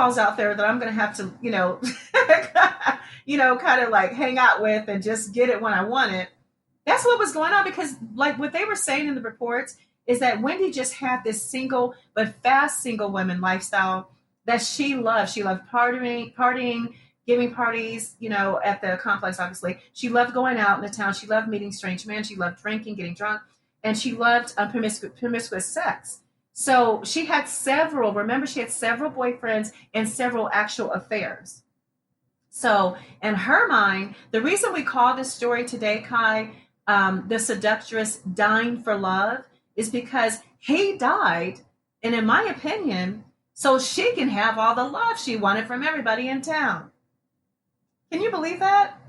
calls out there that I'm going to have to, kind of like hang out with and just get it when I want it. That's what was going on because, like, what they were saying in the reports is that Wendi just had this single but fast single woman lifestyle that she loved. She loved partying, giving parties, at the complex. Obviously, she loved going out in the town. She loved meeting strange men. She loved drinking, getting drunk, and she loved promiscuous sex. So she had several. Remember, she had several boyfriends and several actual affairs. So, in her mind, the reason we call this story today, Ky, the seductress dying for love, is because he died, and in my opinion, so she can have all the love she wanted from everybody in town. Can you believe that?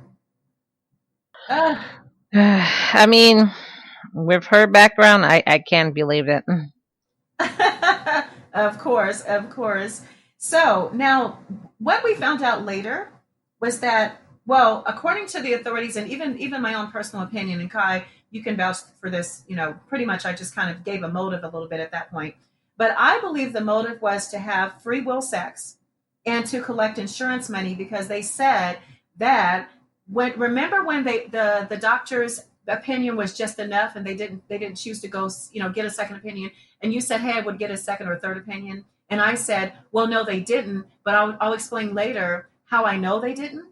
I mean, with her background, I can't believe it. Of course, of course. So now, what we found out later was that, well, according to the authorities, and even my own personal opinion, and Ky, you can vouch for this. Pretty much, I just kind of gave a motive a little bit at that point. But I believe the motive was to have free will sex and to collect insurance money because they said that remember when the doctor's opinion was just enough and they didn't choose to go get a second opinion, and you said, hey, I would get a second or third opinion, and I said, well, no, they didn't, but I'll explain later how I know they didn't.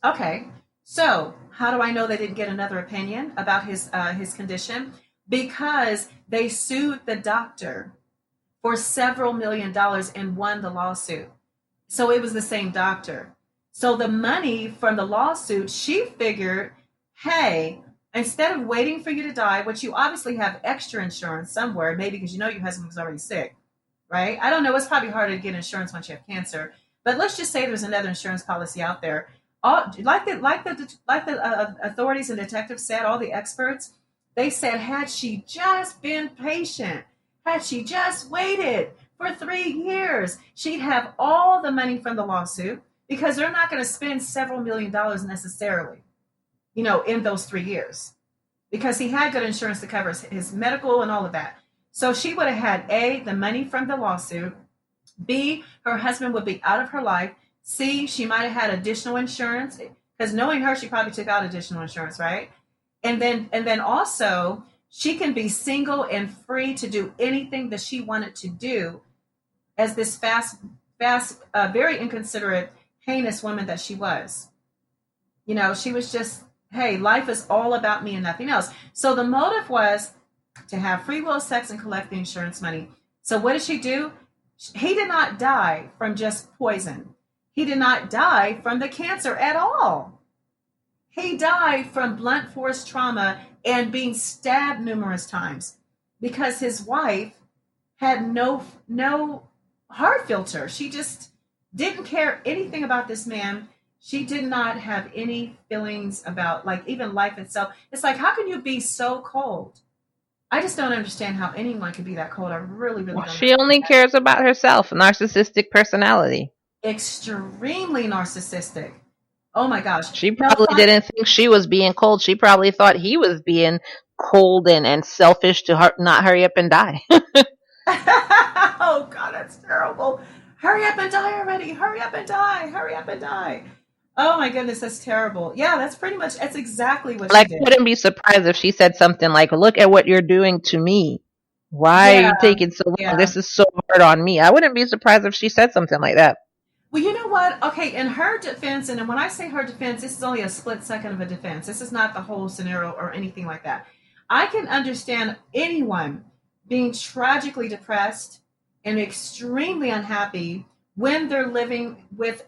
Okay, so how do I know they didn't get another opinion about his condition? Because they sued the doctor for several $1,000,000 and won the lawsuit. So it was the same doctor. So the money from the lawsuit, she figured, hey, instead of waiting for you to die, which you obviously have extra insurance somewhere, maybe because your husband was already sick, right? I don't know. It's probably harder to get insurance once you have cancer. But let's just say there's another insurance policy out there. Like the authorities and detectives said, all the experts, they said, had she just been patient, had she just waited for 3 years, she'd have all the money from the lawsuit because they're not going to spend several $1,000,000 necessarily, in those 3 years because he had good insurance to cover his medical and all of that. So she would have had A, the money from the lawsuit, B, her husband would be out of her life, C, she might have had additional insurance because knowing her, she probably took out additional insurance, right? And then also she can be single and free to do anything that she wanted to do as this fast, very inconsiderate, heinous woman that she was. She was just, hey, life is all about me and nothing else. So the motive was to have free will sex and collect the insurance money. So what did she do? He did not die from just poison. He did not die from the cancer at all. He died from blunt force trauma and being stabbed numerous times because his wife had no heart filter. She just didn't care anything about this man. She did not have any feelings about like even life itself. It's like, how can you be so cold? I just don't understand how anyone could be that cold. I really, really don't She understand only that. cares about herself, narcissistic personality. Extremely narcissistic. Oh my gosh. She Now, probably didn't think she was being cold. She probably thought he was being cold and selfish to not hurry up and die. oh God, that's terrible. Hurry up and die already. Hurry up and die. Hurry up and die. Oh my goodness, that's terrible. Yeah, that's exactly what she Like, I did. wouldn't be surprised if she said something like, look at what you're doing to me. Why are Yeah, you taking so long? yeah. This is so hard on me. I wouldn't be surprised if she said something like that. Well, you know what? Okay, in her defense, and when I say her defense, this is only a split second of a defense. This is not the whole scenario or anything like that. I can understand anyone being tragically depressed and extremely unhappy when they're living with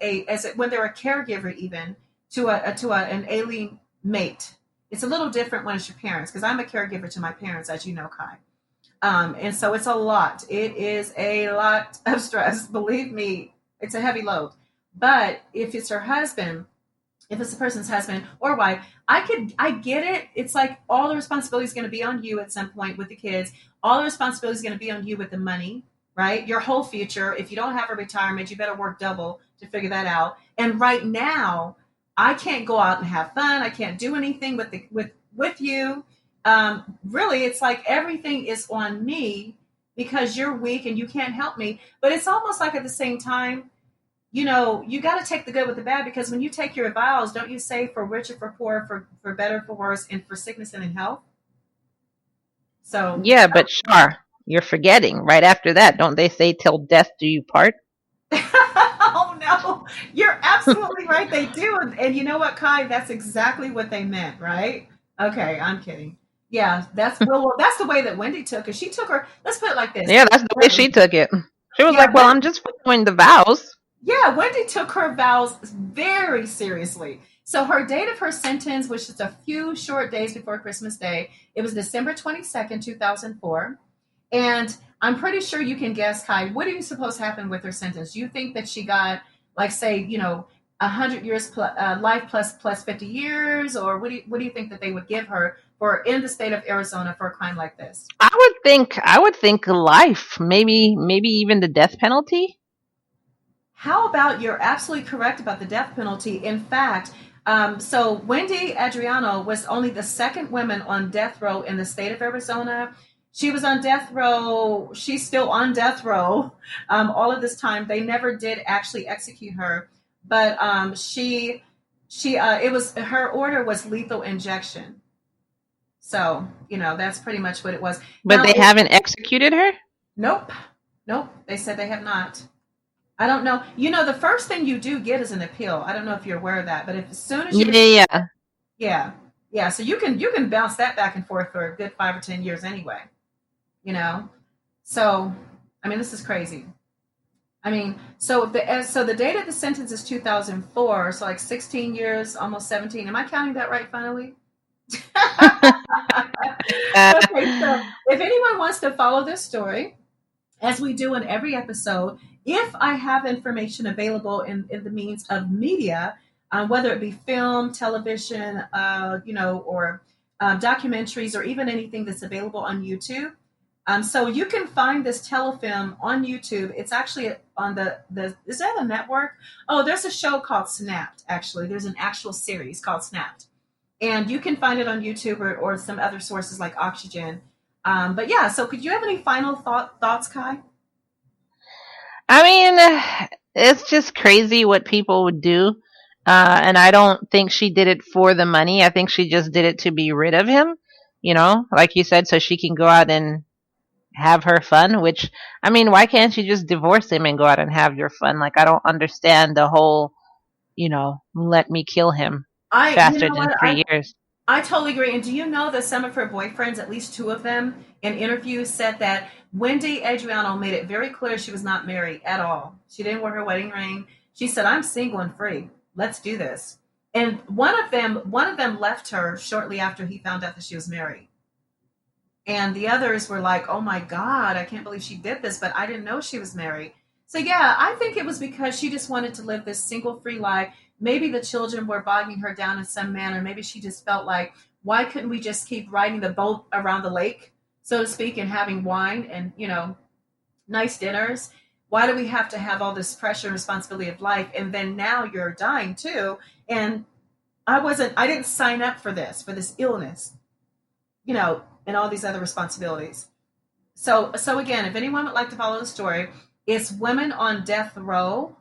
when they're a caregiver even an alien mate. It's a little different when it's your parents because I'm a caregiver to my parents, as you know, Ky. And so it's a lot. It is a lot of stress. Believe me, it's a heavy load. But if it's her husband, if it's the person's husband or wife, I get it. It's like all the responsibility is going to be on you at some point with the kids. All the responsibility is going to be on you with the money, right? Your whole future. If you don't have a retirement, you better work double to figure that out. And right now, I can't go out and have fun. I can't do anything with you. Really, it's like everything is on me because you're weak and you can't help me. But it's almost like at the same time, you know, you got to take the good with the bad, because when you take your vows, don't you say for richer, for poor, for better, for worse, and for sickness and in health? So, Yeah, but Char, you're forgetting. Right after that, don't they say till death do you part? oh no, you're absolutely right. They do. And you know what, Kai? That's exactly what they meant, right? Okay, I'm kidding. Yeah, that's the way that Wendy took it. She took her, let's put it like this. Yeah, that's the way she took it. She was Yeah, like, "Well, I'm just following the vows." yeah, Wendy took her vows very seriously. So her date of her sentence was just a few short days before Christmas Day. It was December 22nd, 2004. And I'm pretty sure you can guess, Kai, what do you suppose happened with her sentence? Do you think that she got, like, say, 100 years life plus 50 years? Or what do you think that they would give her for in the state of Arizona for a crime like this? I would think life, maybe even the death penalty. How about you're absolutely correct about the death penalty? In fact, so Wendi Adriano was only the second woman on death row in the state of Arizona. She was on death row. She's still on death row. All of this time, they never did actually execute her, but it was her order was lethal injection. So that's pretty much what it was. But Now, they haven't executed her. nope, nope. They said they have not. I don't know. The first thing you do get is an appeal. I don't know if you're aware of that, but if as soon as you Yeah, receive, yeah, yeah. yeah, yeah, so you can bounce that back and forth for a good 5 or 10 years anyway. You know, so I mean, this is crazy. I mean, so the date of the sentence is 2004, so like 16 years, almost 17. Am I counting that right? Finally. Uh, Okay, so if anyone wants to follow this story, as we do in every episode, if I have information available in the means of media, whether it be film, television, or documentaries, or even anything that's available on YouTube. So you can find this telefilm on YouTube. It's actually on is that a network? Oh, there's a show called Snapped, actually. There's an actual series called Snapped. And you can find it on YouTube or some other sources like Oxygen. But yeah, so could you have any final thoughts, Kai? I mean, it's just crazy what people would do. And I don't think she did it for the money. I think she just did it to be rid of him, like you said, so she can go out and have her fun. Which, I mean, why can't you just divorce him and go out and have your fun? Like, I don't understand the whole, let me kill him You faster know than what? I 3 years. I totally agree. And do you know that some of her boyfriends, at least two of them, in interviews said that Wendi Adriano made it very clear she was not married at all. She didn't wear her wedding ring. She said, "I'm single and free. Let's do this." And one of them left her shortly after he found out that she was married. And the others were like, "Oh my God, I can't believe she did this, but I didn't know she was married." So yeah, I think it was because she just wanted to live this single free life. Maybe the children were bogging her down in some manner. Maybe she just felt like, why couldn't we just keep riding the boat around the lake, so to speak, and having wine and, nice dinners? Why do we have to have all this pressure and responsibility of life? And then now you're dying too. And I didn't sign up for this illness, and all these other responsibilities. So again, if anyone would like to follow the story, it's Women on Death Row.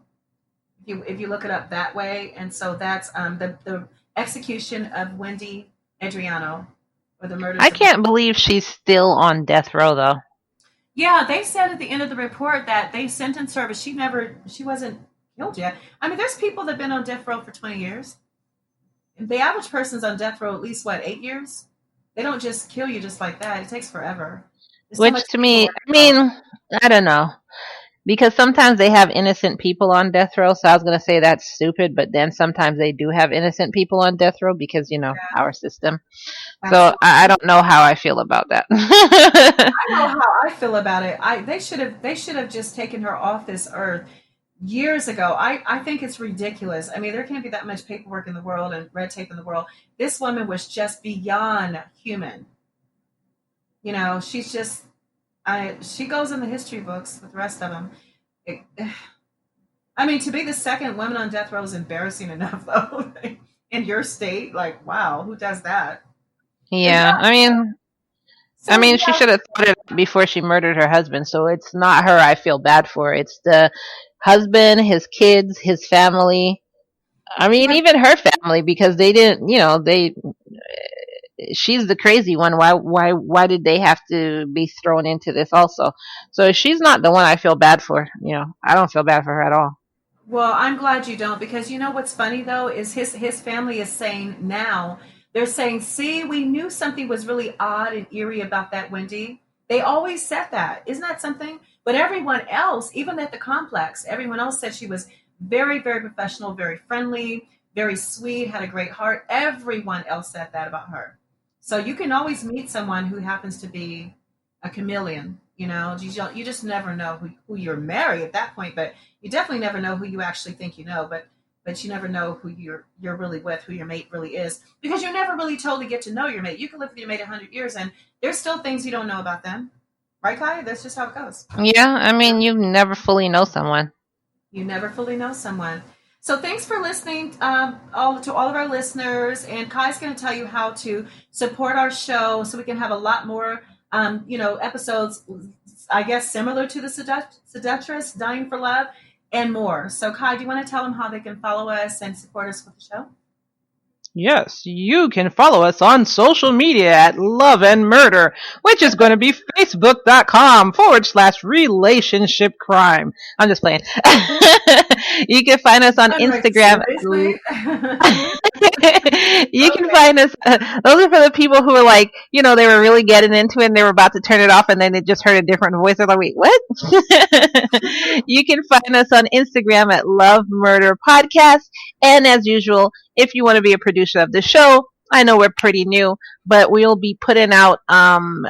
If you look it up that way, and so that's the execution of Wendi Adriano, or the I murders of. can't believe she's still on death row, though. Yeah, they said at the end of the report that they sentenced her, but she wasn't killed yet. I mean, there's people that've been on death row for 20 years. The average person's on death row at least, what, 8 years? They don't just kill you just like that. It takes forever. There's so much Which to me, paperwork I involved. mean, I don't know. Because sometimes they have innocent people on death row, so I was going to say that's stupid, but then sometimes they do have innocent people on death row because, Yeah, our system. So absolutely. I don't know how I feel about that. I know how I feel about it. They should have just taken her off this earth years ago. I think it's ridiculous. I mean, there can't be that much paperwork in the world and red tape in the world. This woman was just beyond human. She's just she goes in the history books with the rest of them. It, I mean, to be the second woman on death row is embarrassing enough, though. In your state, like, wow, who does that? But Yeah, yeah, I mean, I So mean, she yeah, should have thought it before she murdered her husband. So it's not her I feel bad for. It's the husband, his kids, his family. I mean, but even her family, because they didn't, they she's the crazy one. Why did they have to be thrown into this also? So she's not the one I feel bad for. I don't feel bad for her at all. well, I'm glad you don't, because you know what's funny though is his family is saying now, they're saying, "See, we knew something was really odd and eerie about that Wendy." They always said that. Isn't that something? But everyone else, even at the complex, everyone else said she was very, very professional, very friendly, very sweet, had a great heart. Everyone else said that about her. So you can always meet someone who happens to be a chameleon. You just never know who you're married at that point, but you definitely never know who you actually think you know. But you never know who you're really with, who your mate really is, because you're never really told to get to know your mate. You can live with your mate 100 years, and there's still things you don't know about them, right, Kai? That's just how it goes. Yeah, I mean, you never fully know someone. You never fully know someone. So thanks for listening, all of our listeners. And Kai's going to tell you how to support our show so we can have a lot more, episodes. I guess similar to the Seductress, Dying for Love, and more. So Kai, do you want to tell them how they can follow us and support us with the show? Yes, you can follow us on social media at Love and Murder, which is going to be facebook.com/relationship crime. I'm just playing. You can find us on I'm like, Instagram. seriously? You can Okay. find us. Those are for the people who are like, they were really getting into it and they were about to turn it off and then they just heard a different voice. They're like, wait, what? You can find us on Instagram at Love Murder Podcast. And as usual, if you want to be a producer of the show, I know we're pretty new, but we'll be putting out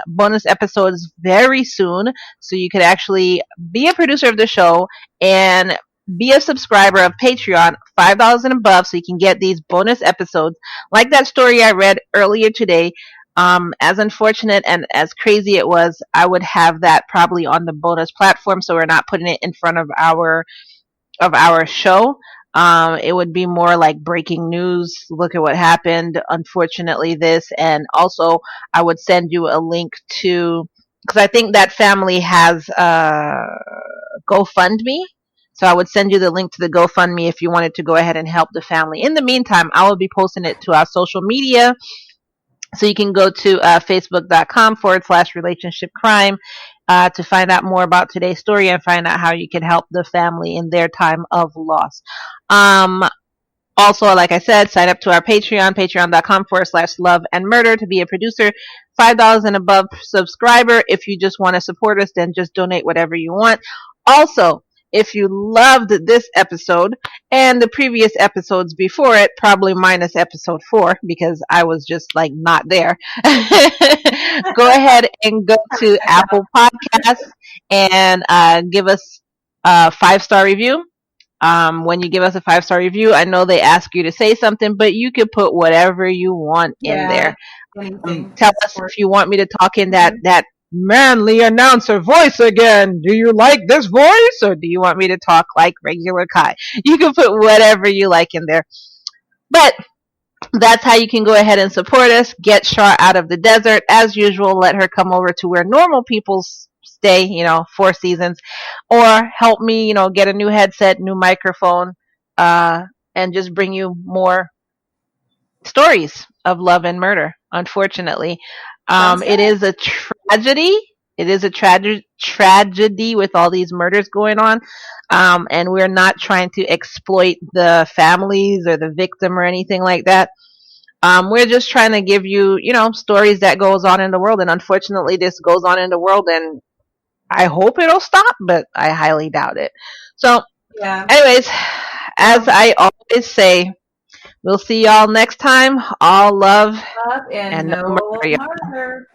bonus episodes very soon. So you could actually be a producer of the show and be a subscriber of Patreon, $5 and above, so you can get these bonus episodes. Like that story I read earlier today, as unfortunate and as crazy it was, I would have that probably on the bonus platform, so we're not putting it in front of our show. It would be more like breaking news. Look at what happened. Unfortunately, this, and also I would send you a link to, because I think that family has GoFundMe. So I would send you the link to the GoFundMe if you wanted to go ahead and help the family. In the meantime, I will be posting it to our social media. So you can go to facebook.com/relationship crime to find out more about today's story and find out how you can help the family in their time of loss. Also, like I said, sign up to our Patreon, patreon.com/love and murder to be a producer. $5 and above subscriber. If you just want to support us, then just donate whatever you want. Also, if you loved this episode and the previous episodes before it, probably minus episode 4 because I was just like not there, go ahead and go to Apple Podcasts and give us a 5-star review. When you give us a 5-star review, I know they ask you to say something, but you can put whatever you want in Yeah. there. Anything. Tell us if you want me to talk in that manly announcer voice again. Do you like this voice, or do you want me to talk like regular Kai? You can put whatever you like in there. But that's how you can go ahead and support us. Get Char out of the desert. As usual, let her come over to where normal people stay, 4 seasons. Or help me, get a new headset, new microphone, and just bring you more stories of love and murder, unfortunately. Sounds It good. is a tragedy. It is a tragedy with all these murders going on. And we're not trying to exploit the families or the victim or anything like that. We're just trying to give you, stories that goes on in the world. And unfortunately, this goes on in the world, and I hope it'll stop, but I highly doubt it. So, Yeah. anyways, as Well, I always say, we'll see y'all next time. All love love and and no no murder. murder.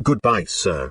Goodbye, sir.